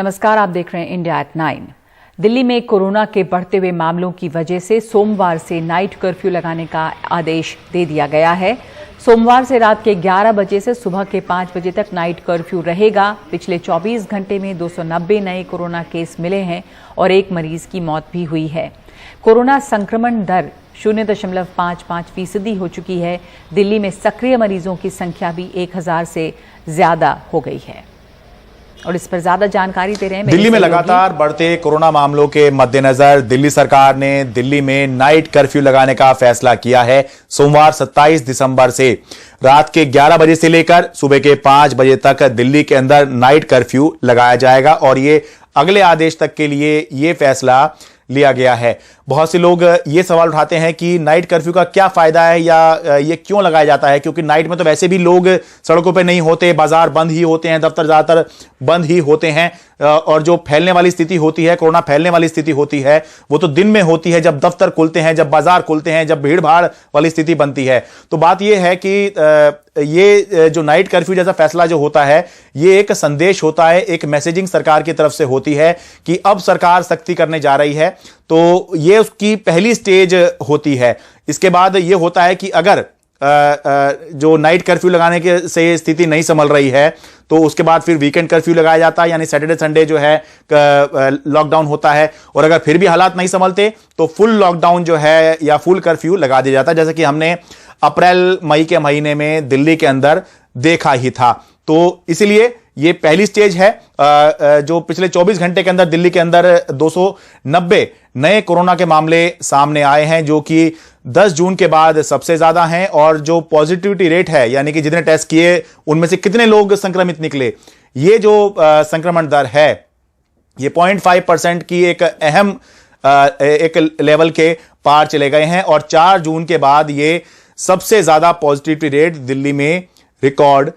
नमस्कार, आप देख रहे हैं इंडिया एट 9। दिल्ली में कोरोना के बढ़ते हुए मामलों की वजह से सोमवार से नाइट कर्फ्यू लगाने का आदेश दे दिया गया है। सोमवार से रात के 11 बजे से सुबह के 5 बजे तक नाइट कर्फ्यू रहेगा। पिछले 24 घंटे में 290 नए कोरोना केस मिले हैं और एक मरीज की मौत भी हुई है। कोरोना संक्रमण दर 0.55% हो चुकी है। दिल्ली में सक्रिय मरीजों की संख्या भी 1000 से ज्यादा हो गई है। और इस पर ज्यादा जानकारी दे रहे हैं दिल्ली में लगातार बढ़ते कोरोना मामलों के मद्देनजर दिल्ली सरकार ने दिल्ली में नाइट कर्फ्यू लगाने का फैसला किया है। सोमवार 27 दिसंबर से रात के 11 बजे से लेकर सुबह के 5 बजे तक दिल्ली के अंदर नाइट कर्फ्यू लगाया जाएगा और ये अगले आदेश तक के लिए ये फैसला लिया गया है। बहुत से लोग ये सवाल उठाते हैं कि नाइट कर्फ्यू का क्या फायदा है या ये क्यों लगाया जाता है, क्योंकि नाइट में तो वैसे भी लोग सड़कों पे नहीं होते, बाजार बंद ही होते हैं, दफ्तर ज्यादातर बंद ही होते हैं और जो फैलने वाली स्थिति होती है, कोरोना फैलने वाली स्थिति होती है, वो तो दिन में होती है, जब दफ्तर खुलते हैं, जब बाजार खुलते हैं, जब भीड़ भाड़ वाली स्थिति बनती है। तो बात यह है कि ये जो नाइट कर्फ्यू जैसा फैसला जो होता है, ये एक संदेश होता है, एक मैसेजिंग सरकार की तरफ से होती है कि अब सरकार सख्ती करने जा रही है। तो ये उसकी पहली स्टेज होती है। इसके बाद ये होता है कि अगर जो नाइट कर्फ्यू लगाने के से स्थिति नहीं संभल रही है तो उसके बाद फिर वीकेंड कर्फ्यू लगाया जाता है, यानी सैटरडे संडे जो है लॉकडाउन होता है। और अगर फिर भी हालात नहीं संभलते तो फुल लॉकडाउन जो है या फुल कर्फ्यू लगा दिया जाता है, जैसे कि हमने अप्रैल मई के महीने में दिल्ली के अंदर देखा ही था। तो इसलिए ये पहली स्टेज है। जो पिछले 24 घंटे के अंदर दिल्ली के अंदर 290 नए कोरोना के मामले सामने आए हैं, जो कि 10 जून के बाद सबसे ज्यादा हैं। और जो पॉजिटिविटी रेट है, यानी कि जितने टेस्ट किए उनमें से कितने लोग संक्रमित निकले, ये जो संक्रमण दर है ये 0.5% की एक अहम एक लेवल के पार चले गए हैं। और 4 जून के बाद ये सबसे ज्यादा पॉजिटिविटी रेट दिल्ली में रिकॉर्ड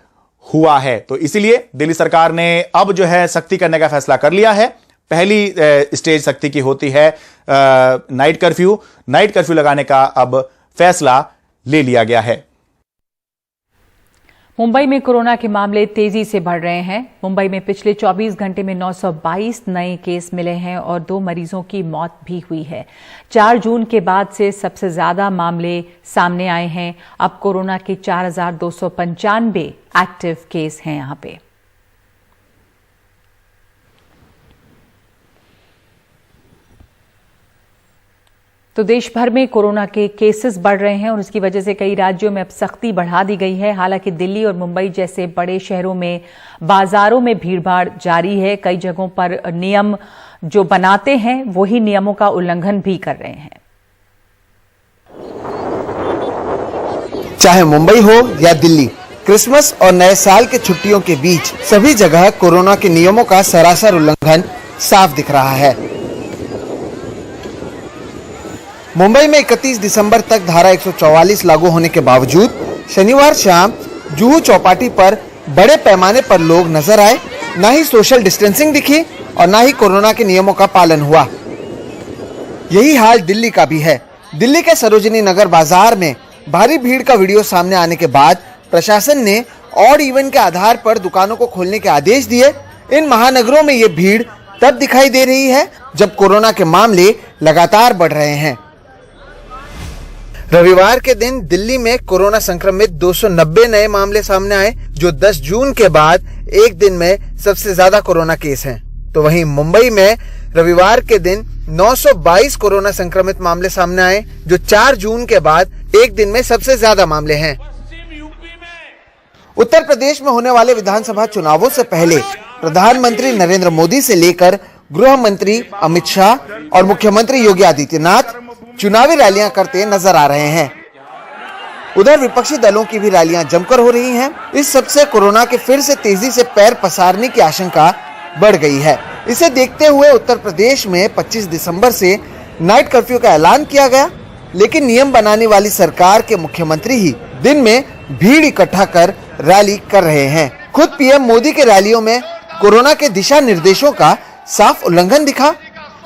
हुआ है। तो इसीलिए दिल्ली सरकार ने अब जो है सख्ती करने का फैसला कर लिया है। पहली स्टेज सख्ती की होती है नाइट कर्फ्यू। नाइट कर्फ्यू लगाने का अब फैसला ले लिया गया है। मुंबई में कोरोना के मामले तेजी से बढ़ रहे हैं। मुंबई में पिछले 24 घंटे में 922 नए केस मिले हैं और 2 मरीजों की मौत भी हुई है। 4 जून के बाद से सबसे ज्यादा मामले सामने आए हैं। अब कोरोना के 4295 एक्टिव केस हैं यहां पे। तो देश भर में कोरोना के केसेस बढ़ रहे हैं और उसकी वजह से कई राज्यों में अब सख्ती बढ़ा दी गई है। हालांकि दिल्ली और मुंबई जैसे बड़े शहरों में बाजारों में भीड़भाड़ जारी है। कई जगहों पर नियम जो बनाते हैं वही नियमों का उल्लंघन भी कर रहे हैं। चाहे मुंबई हो या दिल्ली, क्रिसमस और नए साल के छुट्टियों के बीच सभी जगह कोरोना के नियमों का सरासर उल्लंघन साफ दिख रहा है। मुंबई में 31 दिसंबर तक धारा 144 लागू होने के बावजूद शनिवार शाम जुहू चौपाटी पर बड़े पैमाने पर लोग नजर आए। न ही सोशल डिस्टेंसिंग दिखी और न ही कोरोना के नियमों का पालन हुआ। यही हाल दिल्ली का भी है। दिल्ली के सरोजिनी नगर बाजार में भारी भीड़ का वीडियो सामने आने के बाद प्रशासन ने ऑड इवन के आधार पर दुकानों को खोलने के आदेश दिए। इन महानगरों में ये भीड़ तब दिखाई दे रही है जब कोरोना के मामले लगातार बढ़ रहे हैं। रविवार के दिन दिल्ली में कोरोना संक्रमित 290 नए मामले सामने आए, जो 10 जून के बाद एक दिन में सबसे ज्यादा कोरोना केस हैं। तो वहीं मुंबई में रविवार के दिन 922 कोरोना संक्रमित मामले सामने आए, जो 4 जून के बाद एक दिन में सबसे ज्यादा मामले हैं। उत्तर प्रदेश में होने वाले विधानसभा चुनावों से पहले प्रधानमंत्री नरेंद्र मोदी से लेकर गृह मंत्री अमित शाह और मुख्यमंत्री योगी आदित्यनाथ चुनावी रैलियां करते नजर आ रहे हैं। उधर विपक्षी दलों की भी रैलियां जमकर हो रही हैं। इस सबसे कोरोना के फिर से तेजी से पैर पसारने की आशंका बढ़ गई है। इसे देखते हुए उत्तर प्रदेश में 25 दिसंबर से नाइट कर्फ्यू का ऐलान किया गया, लेकिन नियम बनाने वाली सरकार के मुख्यमंत्री ही दिन में भीड़ इकट्ठा कर रैली कर रहे हैं। खुद पीएम मोदी के रैलियों में कोरोना के दिशा निर्देशों का साफ उल्लंघन दिखा।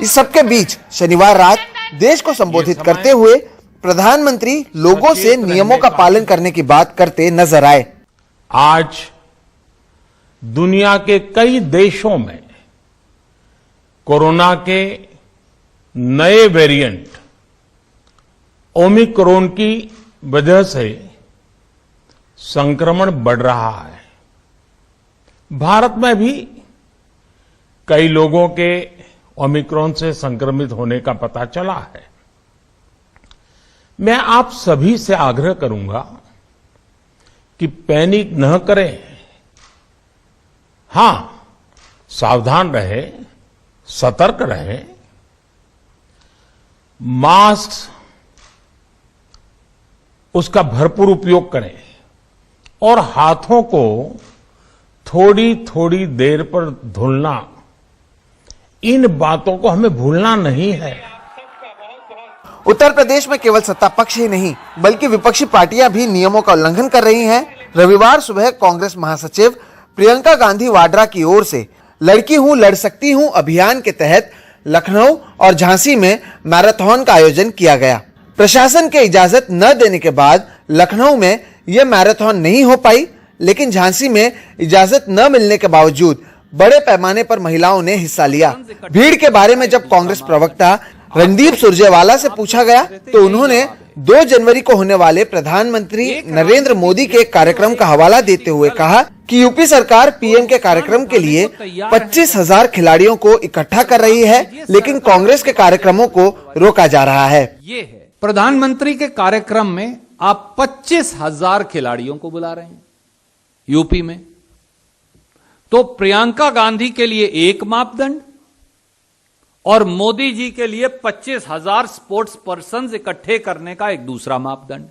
इस सबके बीच शनिवार रात देश को संबोधित करते हुए प्रधानमंत्री लोगों से नियमों का पालन करने की बात करते नजर आए। आज दुनिया के कई देशों में कोरोना के नए वेरिएंट ओमिक्रॉन की वजह से संक्रमण बढ़ रहा है। भारत में भी कई लोगों के ओमिक्रॉन से संक्रमित होने का पता चला है। मैं आप सभी से आग्रह करूंगा कि पैनिक न करें। हां, सावधान रहें, सतर्क रहें, मास्क उसका भरपूर उपयोग करें और हाथों को थोड़ी थोड़ी देर पर धुलना, इन बातों को हमें भूलना नहीं है। उत्तर प्रदेश में केवल सत्ता पक्ष ही नहीं बल्कि विपक्षी पार्टियां भी नियमों का उल्लंघन कर रही हैं। रविवार सुबह कांग्रेस महासचिव प्रियंका गांधी वाड्रा की ओर से लड़की हूं लड़ सकती हूं अभियान के तहत लखनऊ और झांसी में मैराथन का आयोजन किया गया। प्रशासन के इजाजत न देने के बाद लखनऊ में यह मैराथन नहीं हो पाई, लेकिन झांसी में इजाजत न मिलने के बावजूद बड़े पैमाने पर महिलाओं ने हिस्सा लिया। भीड़ के बारे में जब कांग्रेस प्रवक्ता रणदीप सुरजेवाला से पूछा गया तो उन्होंने 2 जनवरी को होने वाले प्रधानमंत्री नरेंद्र मोदी के कार्यक्रम का हवाला देते हुए कहा कि यूपी सरकार पीएम के कार्यक्रम के लिए 25,000 खिलाड़ियों को इकट्ठा कर रही है, लेकिन कांग्रेस के कार्यक्रमों को रोका जा रहा है। प्रधानमंत्री के कार्यक्रम में आप 25,000 खिलाड़ियों को बुला रहे हैं यूपी में, तो प्रियंका गांधी के लिए एक मापदंड और मोदी जी के लिए 25,000 स्पोर्ट्स पर्सन्स इकट्ठे करने का एक दूसरा मापदंड।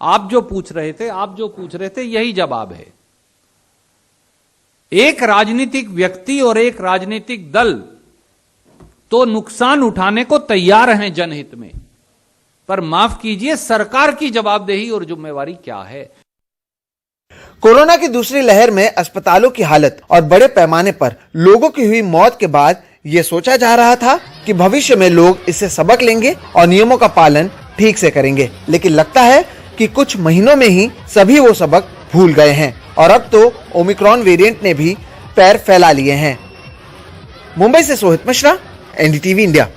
आप जो पूछ रहे थे यही जवाब है। एक राजनीतिक व्यक्ति और एक राजनीतिक दल तो नुकसान उठाने को तैयार हैं जनहित में, पर माफ कीजिए, सरकार की जवाबदेही और जिम्मेवारी क्या है। कोरोना की दूसरी लहर में अस्पतालों की हालत और बड़े पैमाने पर लोगों की हुई मौत के बाद ये सोचा जा रहा था कि भविष्य में लोग इससे सबक लेंगे और नियमों का पालन ठीक से करेंगे, लेकिन लगता है कि कुछ महीनों में ही सभी वो सबक भूल गए हैं और अब तो ओमिक्रॉन वेरिएंट ने भी पैर फैला लिए हैं। मुंबई से सोहित मिश्रा, एनडीटीवी इंडिया।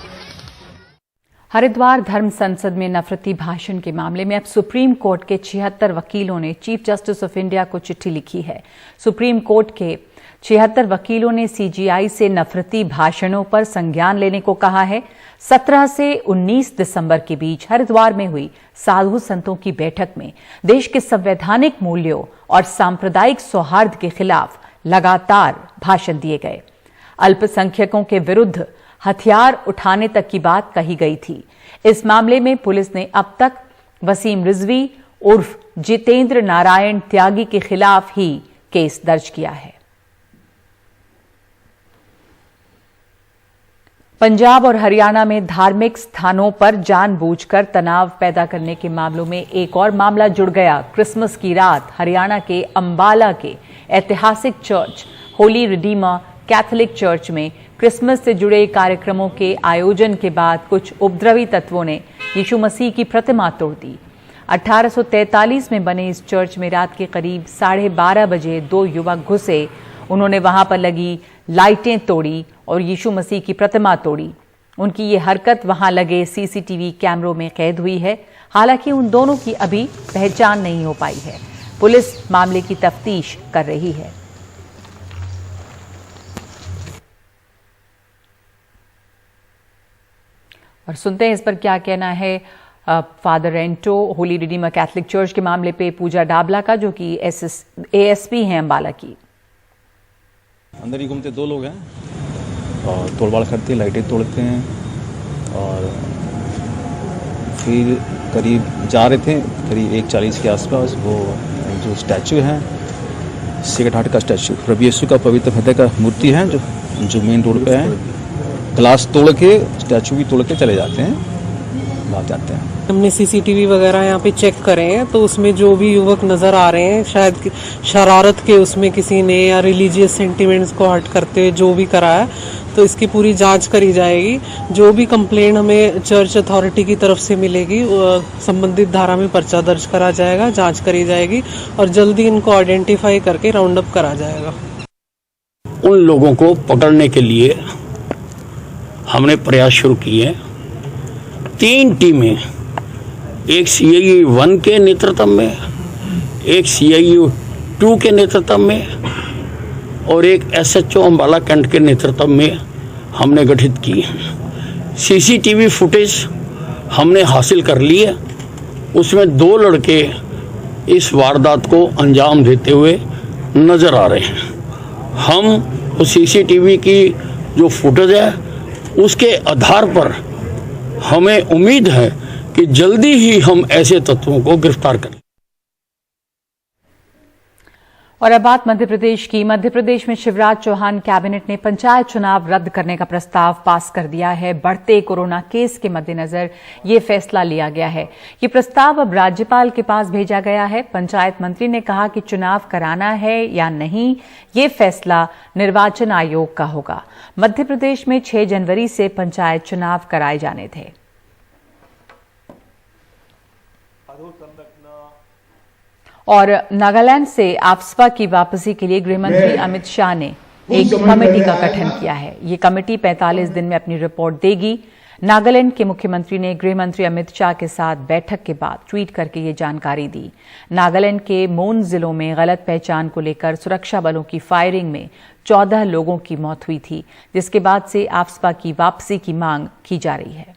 हरिद्वार धर्म संसद में नफरती भाषण के मामले में अब सुप्रीम कोर्ट के 76 वकीलों ने चीफ जस्टिस ऑफ इंडिया को चिट्ठी लिखी है। सुप्रीम कोर्ट के 76 वकीलों ने सीजीआई से नफरती भाषणों पर संज्ञान लेने को कहा है। 17 से 19 दिसंबर के बीच हरिद्वार में हुई साधु संतों की बैठक में देश के संवैधानिक मूल्यों और सांप्रदायिक सौहार्द के खिलाफ लगातार भाषण दिए गए। अल्पसंख्यकों के विरुद्ध हथियार उठाने तक की बात कही गई थी। इस मामले में पुलिस ने अब तक वसीम रिजवी उर्फ जितेंद्र नारायण त्यागी के खिलाफ ही केस दर्ज किया है। पंजाब और हरियाणा में धार्मिक स्थानों पर जानबूझकर तनाव पैदा करने के मामलों में एक और मामला जुड़ गया। क्रिसमस की रात हरियाणा के अंबाला के ऐतिहासिक church Holi Redeemer Catholic church में क्रिसमस से जुड़े कार्यक्रमों के आयोजन के बाद कुछ उपद्रवी तत्वों ने यीशु मसीह की प्रतिमा तोड़ दी। 1843 में बने इस चर्च में रात के करीब 12:30 बजे 2 युवक घुसे। उन्होंने वहां पर लगी लाइटें तोड़ी और यीशु मसीह की प्रतिमा तोड़ी। उनकी ये हरकत वहां लगे सीसीटीवी कैमरों में कैद हुई है। हालांकि उन दोनों की अभी पहचान नहीं हो पाई है। पुलिस मामले की तफ्तीश कर रही है। और सुनते हैं इस पर क्या कहना है फादर रेंटो होली रिडीमर कैथोलिक चर्च के मामले पे पूजा डाबला का, जो कि एएसपी हैं अंबाला की। अंदर ही घूमते 2 लोग हैं और तोड़बाड़ करते हैं, लाइटें तोड़ते हैं और फिर करीब जा रहे थे करीब 1:40 के आसपास वो जो स्टैचू है सेक्रेड हार्ट का स्टैचू प्रभु यीशु का पवित्र हृदय का मूर्ति है जो मेन रोड पे है, ग्लास तोड़ के स्टैचू भी तोड़ के चले जाते हैं, भाग जाते हैं। हमने सीसीटीवी वगैरह यहाँ पे चेक करे हैं तो उसमें जो भी युवक नजर आ रहे हैं शायद शरारत के उसमें किसी ने या रिलीजियस सेंटिमेंट्स को हर्ट करते हुए जो भी करा है, तो इसकी पूरी जांच करी जाएगी। जो भी कंप्लेंट हमें चर्च अथॉरिटी की तरफ से मिलेगी संबंधित धारा में पर्चा दर्ज करा जाएगा, जांच करी जाएगी और जल्दी इनको आइडेंटिफाई करके राउंड अप करा जाएगा। उन लोगों को पकड़ने के लिए हमने प्रयास शुरू किए हैं। 3 टीमें, एक CIU 1 के नेतृत्व में, एक CIU 2 के नेतृत्व में और एक SHO अम्बाला कैंट के नेतृत्व में हमने गठित की है। CCTV फुटेज हमने हासिल कर ली है, उसमें 2 लड़के इस वारदात को अंजाम देते हुए नजर आ रहे हैं। हम उस CCTV की जो फुटेज है उसके आधार पर हमें उम्मीद है कि जल्दी ही हम ऐसे तत्वों को गिरफ्तार करें। और अब बात मध्य प्रदेश की। मध्य प्रदेश में शिवराज चौहान कैबिनेट ने पंचायत चुनाव रद्द करने का प्रस्ताव पास कर दिया है। बढ़ते कोरोना केस के मद्देनजर ये फैसला लिया गया है। ये प्रस्ताव अब राज्यपाल के पास भेजा गया है। पंचायत मंत्री ने कहा कि चुनाव कराना है या नहीं, ये फैसला निर्वाचन आयोग का होगा। मध्य प्रदेश में 6 जनवरी से पंचायत चुनाव कराए जाने थे। और नागालैंड से आफ्स्पा की वापसी के लिए गृहमंत्री अमित शाह ने एक कमेटी का गठन किया है। ये कमेटी 45 दिन में अपनी रिपोर्ट देगी। नागालैंड के मुख्यमंत्री ने गृहमंत्री अमित शाह के साथ बैठक के बाद ट्वीट करके ये जानकारी दी। नागालैंड के मोन जिलों में गलत पहचान को लेकर सुरक्षा बलों की फायरिंग में 14 लोगों की मौत हुई थी, जिसके बाद से आफ्स्पा की वापसी की मांग की जा रही है।